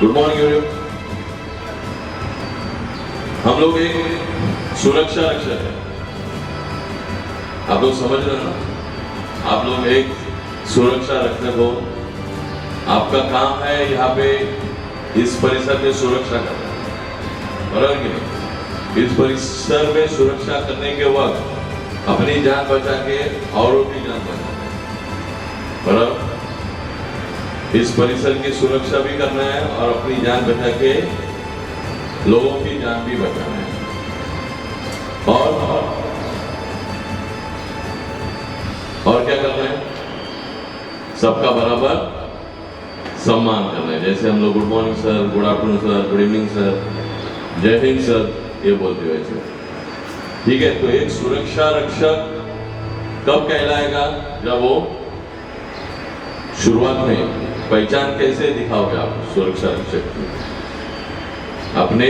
Good morning everyone. हम लोग एक सुरक्षा रक्षक है, आप लोग समझ रहे हैं ना? आप लोग एक सुरक्षा रक्षक हो, आपका काम है यहाँ पे इस परिसर में सुरक्षा करना, बराबर कि नहीं? इस परिसर में सुरक्षा करने के वक्त अपनी जान बचा के औरों की जान बचाना है, बराबर? इस परिसर की सुरक्षा भी करना है और अपनी जान बचा के लोगों की जान भी बचाना है। और क्या करना है? सबका बराबर सम्मान करना है। जैसे हम लोग good morning sir, good afternoon sir, good evening sir, जय हिंद सर, ये बोलते हुए सर, ठीक है? तो एक सुरक्षा रक्षक कब कहलाएगा? जब वो शुरुआत में पहचान कैसे दिखाओगे आप सुरक्षा रक्षक की? अपने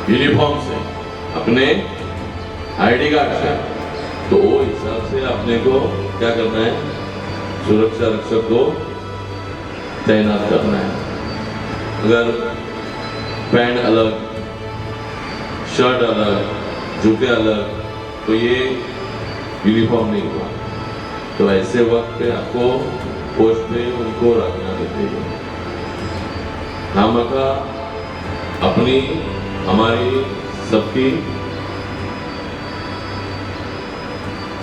यूनिफॉर्म से, अपने आईडी कार्ड से। तो वो हिसाब से अपने को क्या करना है? सुरक्षा रक्षक को तैनात करना है। अगर पैंट अलग, शर्ट अलग, जूते अलग, तो ये यूनिफॉर्म नहीं हुआ। तो ऐसे वक्त पे आपको पोस्ट पे उनको रखना चाहिए। खामखा अपनी हमारी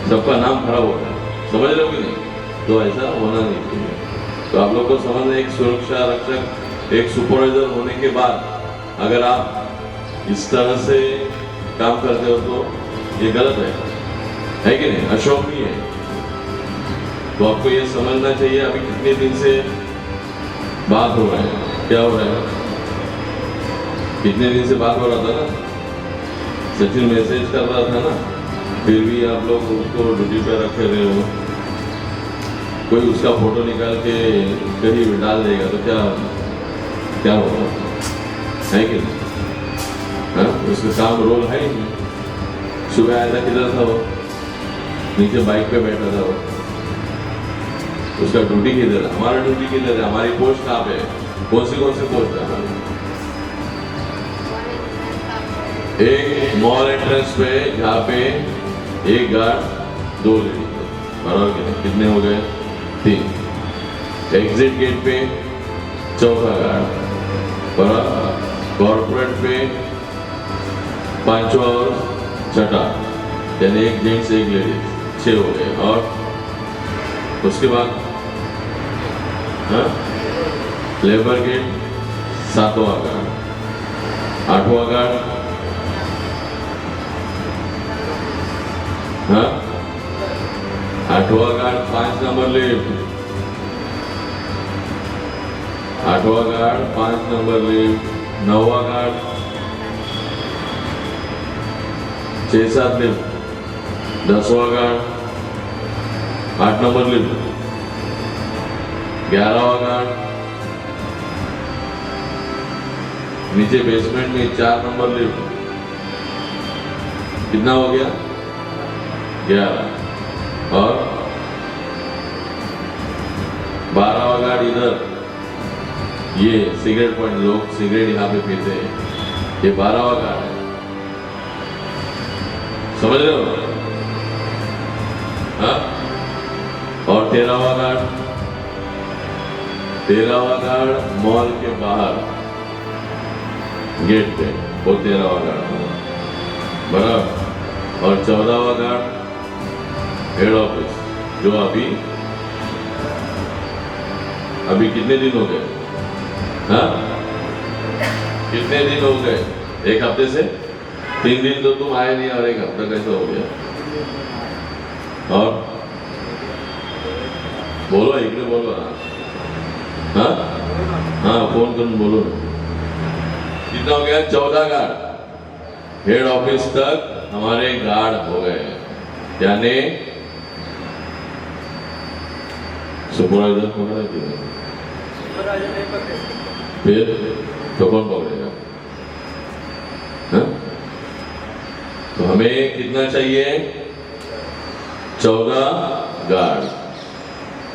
सबका नाम खराब होता है, समझ रहे हो कि नहीं? तो ऐसा होना नहीं चाहिए। तो आप लोग को समझना, एक सुरक्षा रक्षक, एक सुपरवाइजर होने के बाद अगर आप इस तरह से काम करते हो तो ये गलत है कि नहीं? अशोभनीय है। तो आपको ये समझना चाहिए। अभी कितने दिन से बात हो रहा है, क्या हो रहा है? कितने दिन से बात हो रहा था ना, सचिन मैसेज कर रहा था ना, फिर भी आप लोग उसको ड्यूटी पे रखे रहे हो। कोई उसका फोटो निकाल के कहीं डाल देगा तो क्या होगा? है कि नहीं? हाँ, उसका काम रोल है ही नहीं। सुबह आया था, किधर था वो? नीचे बाइक पे बैठा था वो। उसका ड्यूटी किधर है? हमारा ड्यूटी किधर है? हमारी पोस्ट कहाँ पे है? कौन सी पोस्ट है हमारी? एक मॉल एंट्रेंस पे, जहाँ पे एक गार्ड, 2 लेडी, बराबर के नहीं? कितने हो गए? 3। एग्जिट गेट पे चौथा गार्ड, बराबर। कॉर्पोरेट पे 5वां और 6ठा, यानी एक जेंट्स एक लेडीज, 6 हो गए। और उसके बाद लेबर गेट 7वां गार्ड, 8वां गार्ड, 8वां गार्ड 5 नंबर लिफ्ट, 8वां गार्ड 5 नंबर लिफ्ट, 9वां गार्ड 6-7 लिफ्ट, 10वां गार्ड 8 नंबर लिफ्ट, 11वां गार्ड नीचे बेसमेंट में 4 नंबर लिफ्ट। कितना हो गया? 11। और 12वां गार्ड इधर, ये सिगरेट पॉइंट, लोग सिगरेट यहाँ पे पीते हैं, ये 12वां गार्ड है। समझ रहे हो? हाँ? और 13वां गार्ड मॉल के बाहर गेट पे, वो 13वां गार्ड, बराबर। और 14वां गार्ड हेड ऑफिस, जो अभी कितने दिन हो गए? हाँ, कितने दिन हो गए? 1 हफ्ते से? 3 दिन तो तुम आए नहीं, और 1 हफ्ता कैसे हो गया? और बोलो, एक ने बोलो। हाँ हाँ, फोन कर बोलो। कितना हो गया? 14 गार्ड हेड ऑफिस तक हमारे गार्ड हो गए, यानी सुपरवाइजर पकड़ा कि नहीं? फिर तो कौन पकड़ेगा? हाँ? तो हमें कितना चाहिए? 14 गार्ड,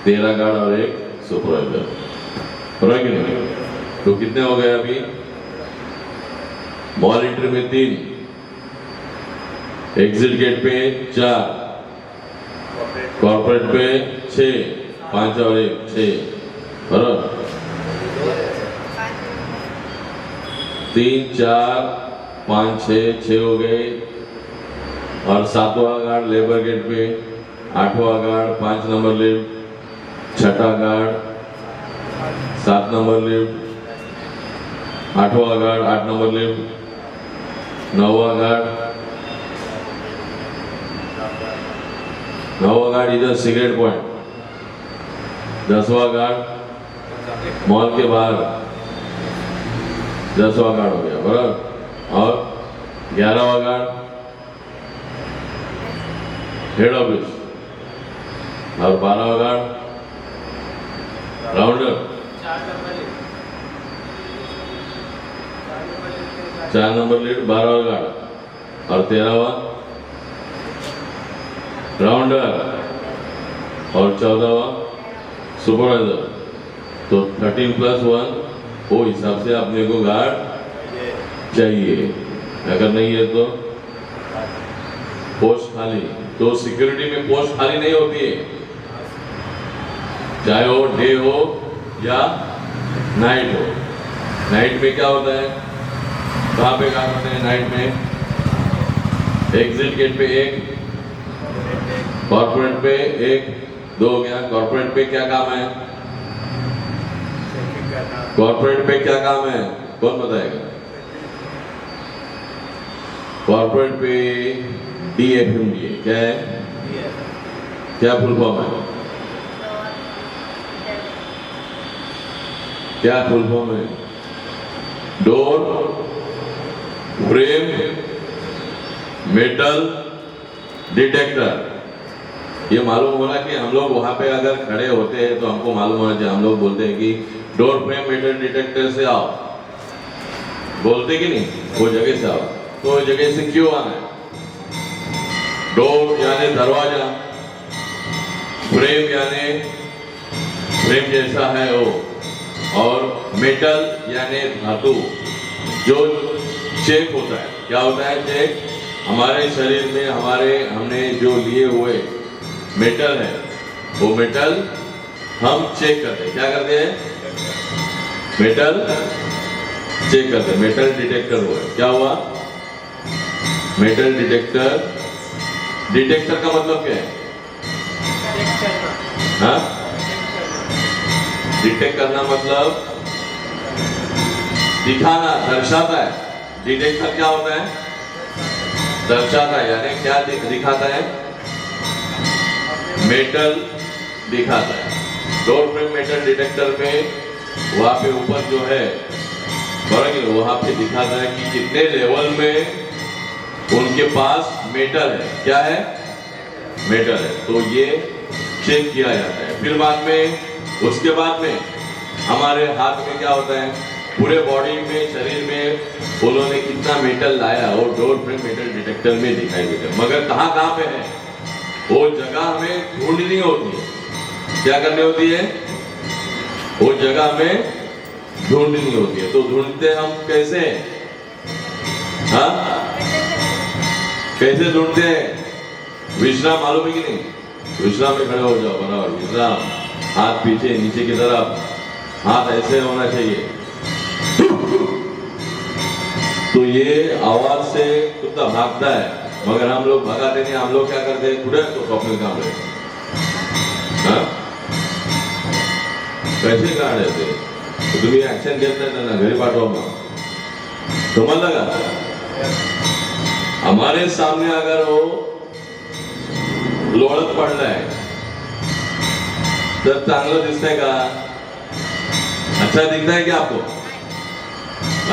13 गार्ड और 1 सुपरवाइजर, बराबर कि नहीं? तो कितने हो गए अभी? मॉल एंट्री में 3, एग्जिट गेट पे 4, कॉर्पोरेट पे 6, 5 और 1 6, बराबर। 3 4 5 6 हो गए। और 7वां गार्ड लेबर गेट पे, 8वां गार्ड 5 नंबर लिफ्ट, 6ठा गार्ड 7 नंबर लिफ्ट, 8वां गार्ड 8 नंबर लिफ्ट, 9वां गार्ड इधर सिगरेट पॉइंट, 10वां गार्ड मॉल के बाहर, 10वां गार्ड हो गया, बराबर। और 11वां गार्ड हेड ऑफिस, और 12वां गार्ड राउंडर, 4 नंबर लीड, 12वां गार्ड, और 13वां राउंडर, और 14वां सुपरवाइजर। तो 13 + 1 वो हिसाब से अपने को गार्ड चाहिए। अगर नहीं है तो पोस्ट खाली। तो सिक्योरिटी में पोस्ट खाली नहीं होती है, चाहे वो डे हो या नाइट हो। नाइट में क्या होता है, कहाँ पे काम करते हैं नाइट में? एग्जिट गेट पे 1, कॉर्पोरेट पे 1 2 हो गया। कॉर्पोरेट पे क्या काम है? कॉर्पोरेट पे क्या काम है, कौन बताएगा? कॉर्पोरेट पे DFMDA क्या है? क्या फुल फॉर्म है? क्या फुल फॉर्म है? Door frame metal detector. ये मालूम होना कि हम लोग वहां पे अगर खड़े होते हैं तो हमको मालूम होना चाहिए। हम लोग बोलते हैं कि डोर फ्रेम मेटल डिटेक्टर से आओ, बोलते कि नहीं? वो जगह से आओ। तो जगह से क्यों आना है? डोर यानी दरवाजा, फ्रेम यानी फ्रेम जैसा है वो, और मेटल यानी धातु जो चेक होता है। क्या होता है चेक? हमारे शरीर में हमने जो लिए हुए मेटल है, वो मेटल हम चेक करते हैं। क्या करते हैं? मेटल चेक करते हैं। मेटल डिटेक्टर हुआ। क्या हुआ? Metal detector. डिटेक्टर का मतलब क्या है? हाँ, डिटेक्ट करना मतलब दिखाना, दर्शाता है। डिटेक्टर क्या होता है? दर्शाता है। यानी क्या दिखाता है? मेटल दिखाता है। डोर फ्रेम मेटल डिटेक्टर में वहां पे ऊपर जो है वहां पे दिखाता है कि कितने लेवल में उनके पास मेटल है। क्या है? मेटल है। तो ये चेक किया जाता है। फिर बाद में, उसके बाद में हमारे हाथ में क्या होता है? पूरे बॉडी में, शरीर में उन्होंने कितना मेटल लाया वो डोर फ्रेम मेटल डिटेक्टर में दिखाई देता है। मगर कहाँ पे है वो जगह हमें ढूंढनी होती है। क्या करनी होती है? वो जगह हमें ढूंढनी होती है। तो ढूंढते हम कैसे? हाँ, कैसे ढूंढते हैं? विश्राम मालूम है कि नहीं? विश्राम में खड़े हो जाओ, बराबर। विश्राम, हाथ पीछे नीचे की तरफ, हाथ ऐसे होना चाहिए। तो ये आवाज से कुत्ता भागता है, मगर हम लोग भगाते नहीं। हम लोग क्या करते हैं? खुदे तो स्वप्न काम रहे। हाँ, कैसे गाड येते? तो तुम्ही ऍक्शन घेत नाही त्यांना घरी पाठवा मग, समजलं का? हमारे सामने अगर वो लोळत पडलाय तर चांगलं दिसतंय का? अच्छा दिखता है क्या आपको?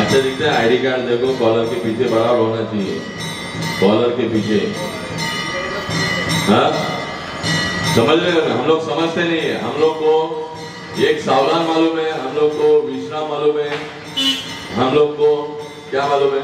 अच्छा दिखता है? आईडी कार्ड देखो, कॉलर के पीछे बराबर होना चाहिए, कॉलर के पीछे। हाँ, समझ रहे हो? हम लोग समझते नहीं है। हम लोग को एक सावधान मालूम है, हम लोग को विश्राम मालूम है, हम लोग को क्या मालूम है?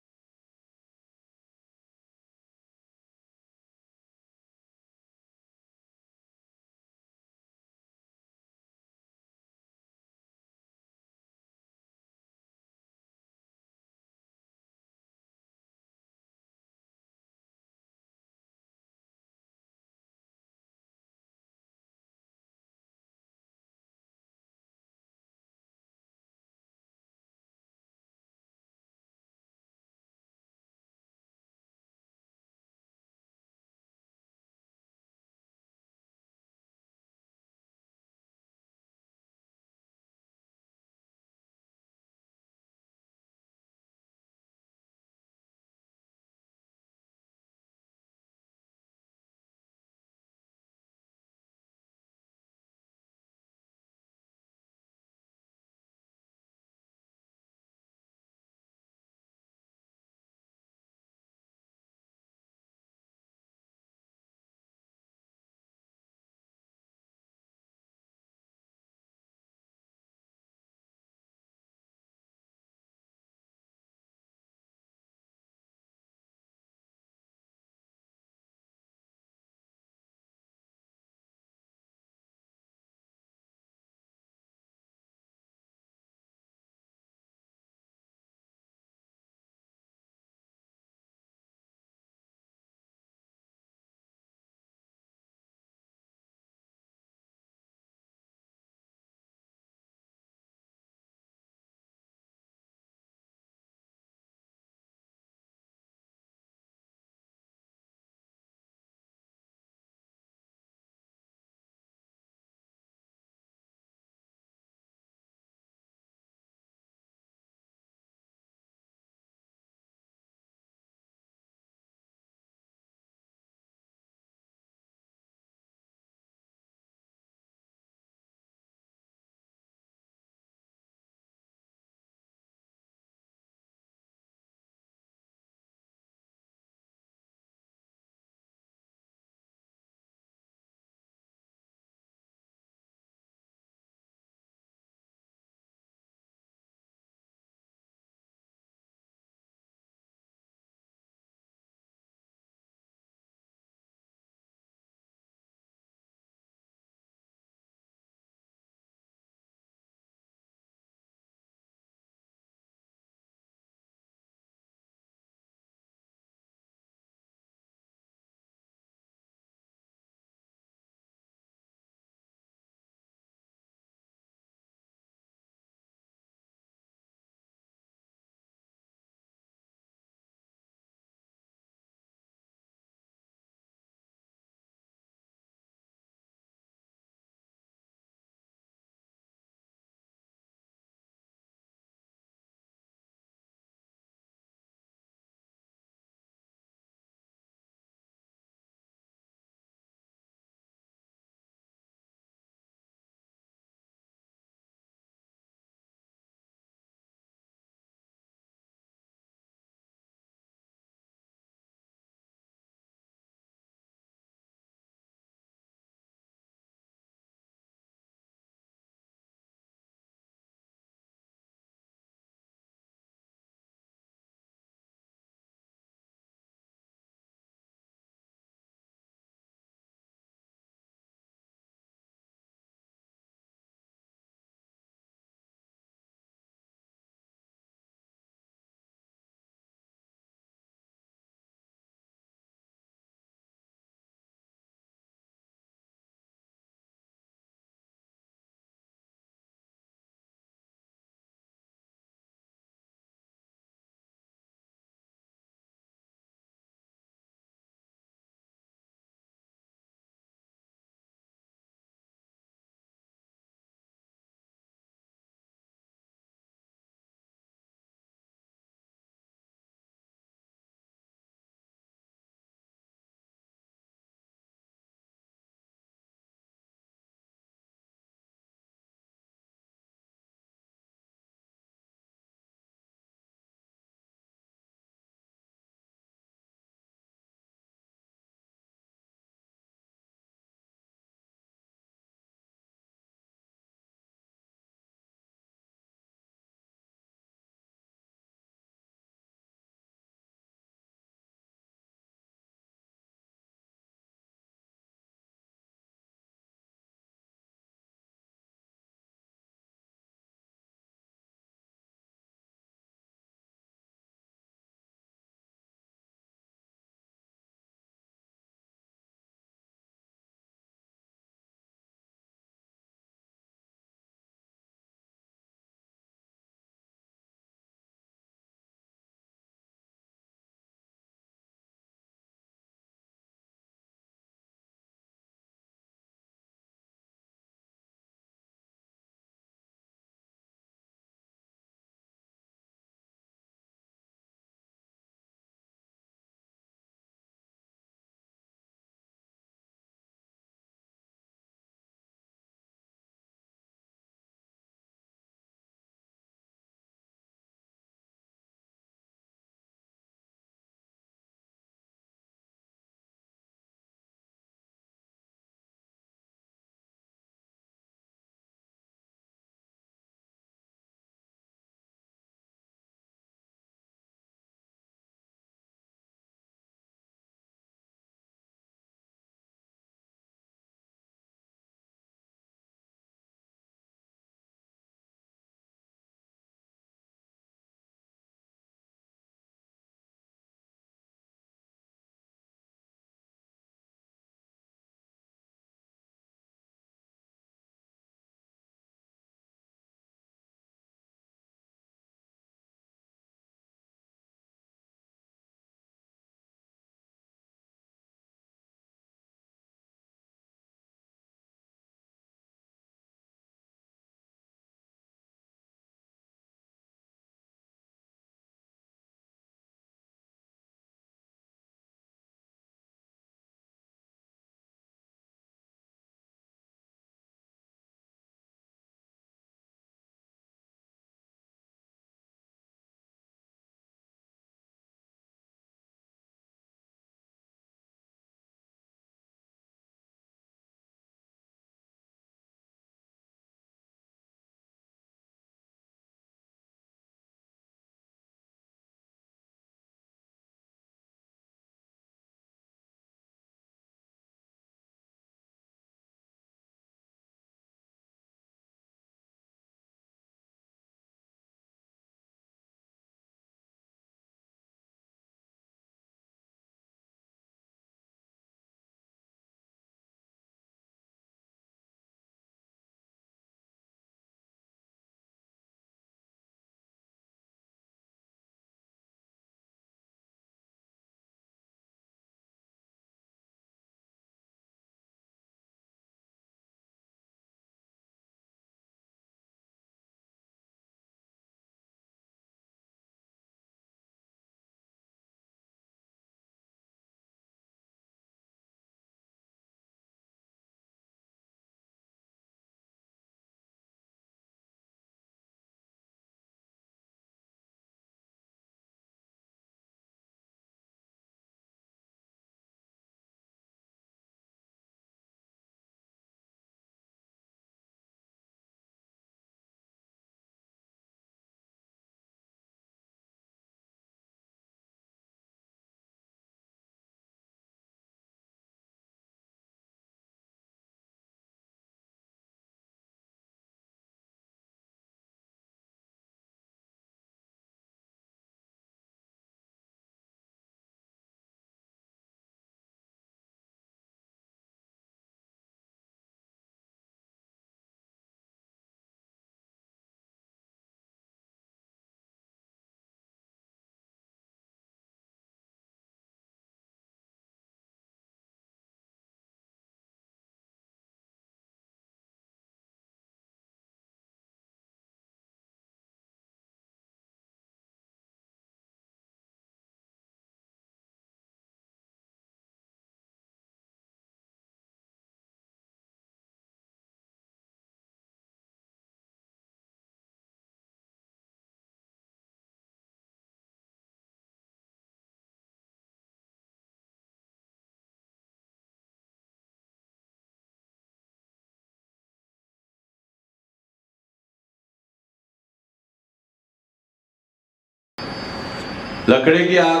लकड़े की आग,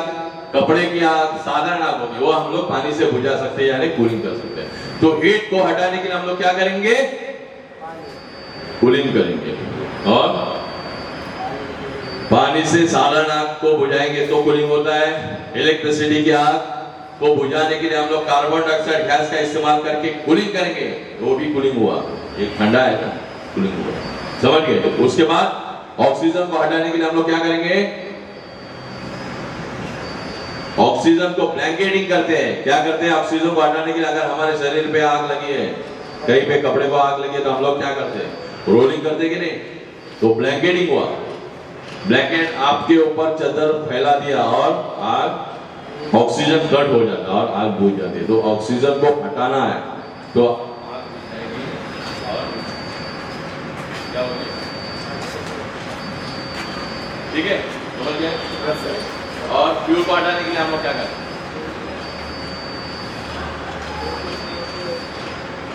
कपड़े की आग साधारण आग होगी, वो हम लोग पानी से बुझा सकते हैं, यानी कूलिंग कर सकते हैं। तो हीट को हटाने के लिए हम लोग क्या करेंगे? कूलिंग करेंगे। और पानी से साधारण आग को बुझाएंगे तो कूलिंग होता है। इलेक्ट्रिसिटी की आग को बुझाने के लिए हम लोग कार्बन डाइऑक्साइड गैस का इस्तेमाल करके कूलिंग करेंगे, वो भी कूलिंग हुआ। एक ठंडा है ना, कूलिंग हुआ, समझ गए? उसके बाद ऑक्सीजन को हटाने के लिए हम लोग क्या करेंगे? ऑक्सीजन को ब्लैंकेटिंग करते हैं। क्या करते हैं? ऑक्सीजन को हटाने के लिए अगर हमारे शरीर पे आग लगी है, कहीं पे कपड़े को आग लगी है, तो हम लोग क्या करते हैं? रोलिंग करते कि नहीं? तो ब्लैंकेटिंग हुआ। ब्लैंकेट आपके ऊपर चादर फैला दिया और आग, ऑक्सीजन कट हो जाता है और आग बुझ जाती है। तो ऑक्सीजन को हटाना है तो क्या हो गया? ठीक है, समझ गए? और फ्यूल को हटाने के लिए हम लोग क्या करें?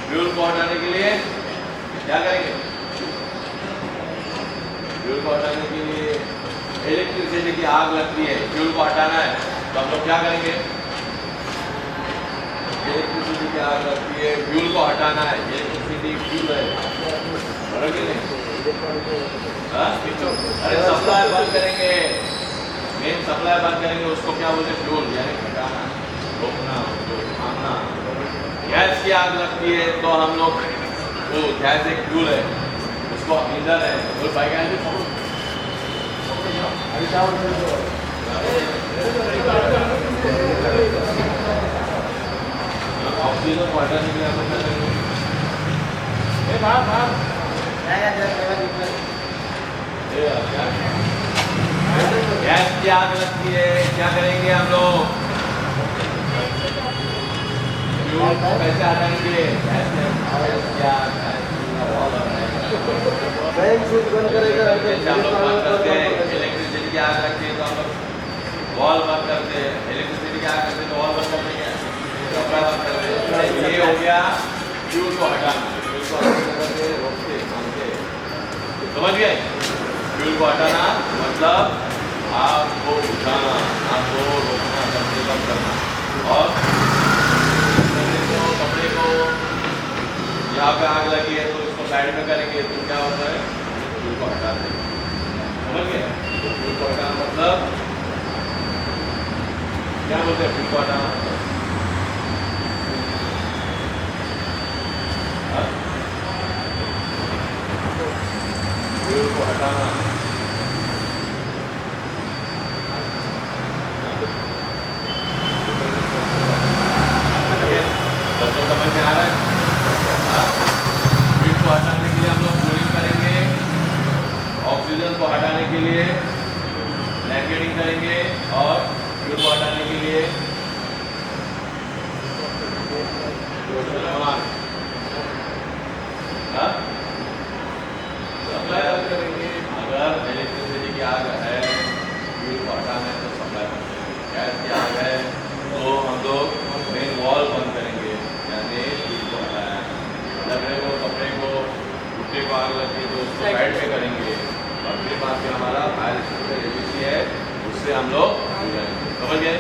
फ्यूल को हटाने के लिए क्या करेंगे? फ्यूल को हटाने के लिए इलेक्ट्रिसिटी की आग लगती है, फ्यूल को हटाना है तो हम लोग क्या करेंगे? इलेक्ट्रिसिटी की आग लगती है, फ्यूल को हटाना है। इलेक्ट्रिसिटी फ्यूल है, बराबर कि नहीं? अरे सप्लाई बंद करेंगे, मेन सप्लाई बंद करेंगे, उसको क्या बोलते हैं? फ्यूल, यानी हटाना, रोकना, थामना। गैस की आग लगती है तो हम लोग, वो गैस एक फ्यूल है, उसको ईंधन है, और भाई गैस ऑक्सीजन को हटाने के लिए हम लोग क्या करेंगे? गैस की आग लगती है, क्या करेंगे हम लोग? फ्यूल को कैसे हटाएंगे? हम लोग बंद करते हैं। इलेक्ट्रिसिटी की आग लगती है तो हम लोग वॉल बंद करते हैं। इलेक्ट्रिसिटी की आग लगती है तो वॉल बंद करते हैं, कपड़ा बंद करते हैं। ये हो गया फ्यूल को हटाना। फ्यूल को हटाते रोकते, थामते, समझ गए? फ्यूल को हटाना मतलब आग को बुझाना, आग को रोकना, कपड़े बंद करना। और कपड़े को यहाँ पे आग लगी है तो इसको साइड में करेंगे तो क्या होता है? फ्यूल को हटा देंगे, समझ गए? फ्यूल को हटाना मतलब क्या बोलते हैं? फ्यूल को हटाना मतलब फ्यूल को हटाना तो समझ में आ रहा है? फ्यूल को हटाने के लिए हम लोग कूलिंग करेंगे, ऑक्सीजन को हटाने के लिए ब्लैंकेटिंग करेंगे, और फ्यूल को हटाने के लिए सप्लाई बंद करेंगे। अगर इलेक्ट्रिसिटी की आग है, फ्यूल को हटाना है तो सप्लाई बंद करेंगे। गैस की आग है तो हम लोग मेन वॉल बंद करेंगे, यानी फ्यूल को हटाया। लकड़े को, कपड़े को, भुट्टे को आग लगती है तो उसको साइड पे करेंगे, और फिर बाद में हमारा फायर एक्सटिंग्विशर है उससे हम लोग समझ गए?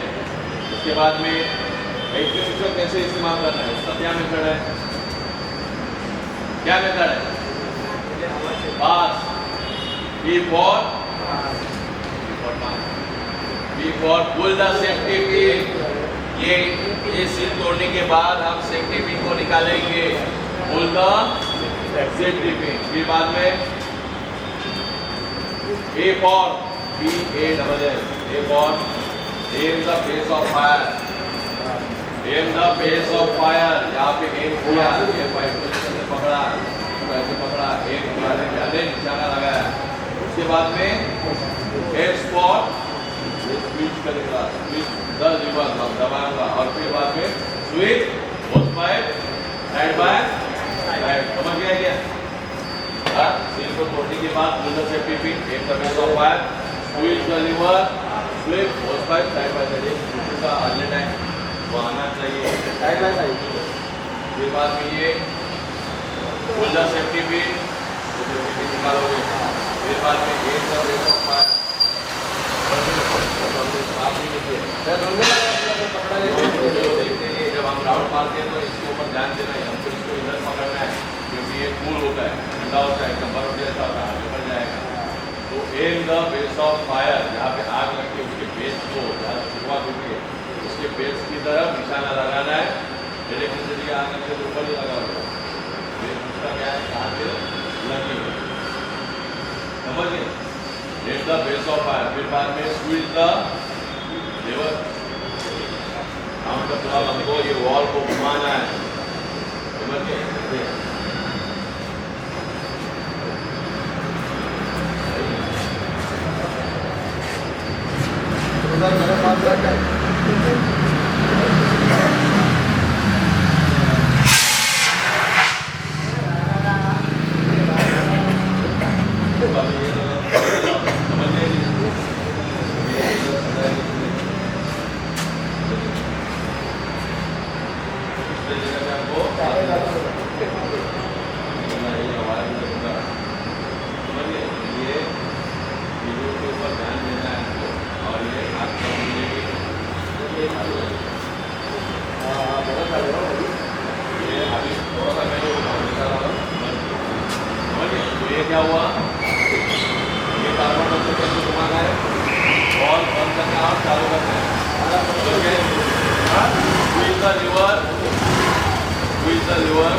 उसके बाद में एक्सटिंग्विशर कैसे इस्तेमाल करना है, उसका क्या मेथड है? क्या मेथड है? Pass, B for pull the safety pin. ये सील तोड़ने के बाद हम सेफ्टी पिन को निकालेंगे, पुल द सेफ्टी पिन। फिर बाद में A for B-A-double-L, A for aim the face of fire, aim the face of fire। यहाँ पे aim किया, ये पाइप से पकड़ा, ऐसे पकड़ा, aim मारने के लिए निशाना लगाया। उसके बाद में H for स्विच करेगा, स्विच द लीवर दबाऊंगा, और फिर बाद में switch both by side by side. समझ गया क्या? सील को तोड़ने के बाद pull the safety pin, aim the face of fire, switch the lever, switch both by side by side. इसका अर्ली टाइम वो आना चाहिए साइड बाय साइड। फिर बाद में ये pull the safety pin, safety pin निकालोगे। फिर बाद में aim the face of fire, आप नहीं देखिए देखते हैं जब हम राउंड मारते हैं तो इसके ऊपर ध्यान देना है, हमको इसको इधर पकड़ना है क्योंकि ये कूल होता है, ठंडा होता है, एकदम बर्फ जैसा होता है, आगे बढ़ जाएगा। तो am the base of fire, जहाँ पे आग लग के उसके बेस को जहाँ शुरुआत होती है उसके बेस की तरफ निशाना लगाना है। इलेक्ट्रिसिटी की आग लगने से ऊपर ही लगा होगा, उसका क्या है कहाँ से लगी समझिए। Am the base of fire, फिर बाद में स्क्वीज द लेवर, मतलब हमको ये वॉल को घुमाना है समझिए। क्या हुआ, ये कार्बन डाइऑक्साइड को घुमाना है और बंद करना और चालू करना है। Squeeze the lever, squeeze the lever,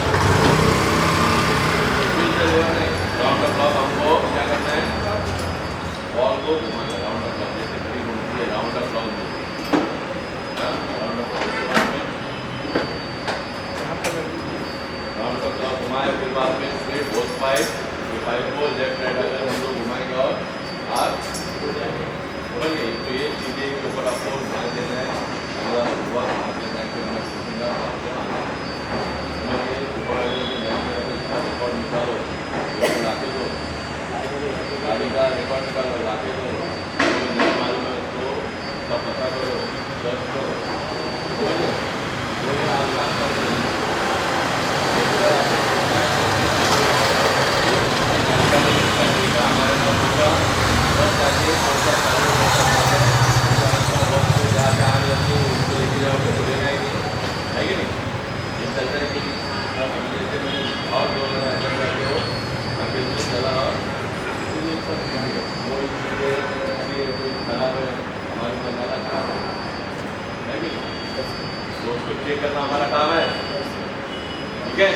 squeeze the lever नहीं, राउंड द क्लॉक हमको क्या करना है, बॉल को घुमाना है राउंड द क्लॉक, जैसे घड़ी घूमती है राउंड द क्लॉक घूमती है, राउंड द क्लॉक घुमाए। फिर बाद में स्ट्रेट होल पाइप, पाइप को लेफ्ट राइट अगर हम लोग घुमाएंगे और आग हो जाएगी समझिए। तो ये चीज़ें के ऊपर आपको ध्यान देना है, अगला हुआ ध्यान देना है कि मैं सीखूंगा आपको आना समझिए। ऊपर रिकॉर्ड निकालो, लाके दो गाड़ी का रिकॉर्ड निकालो, लाके दो, नहीं मालूम है उसको सब पता करो, सर्च करो समझिए। उसको चेक करना हमारा काम है, ठीक है।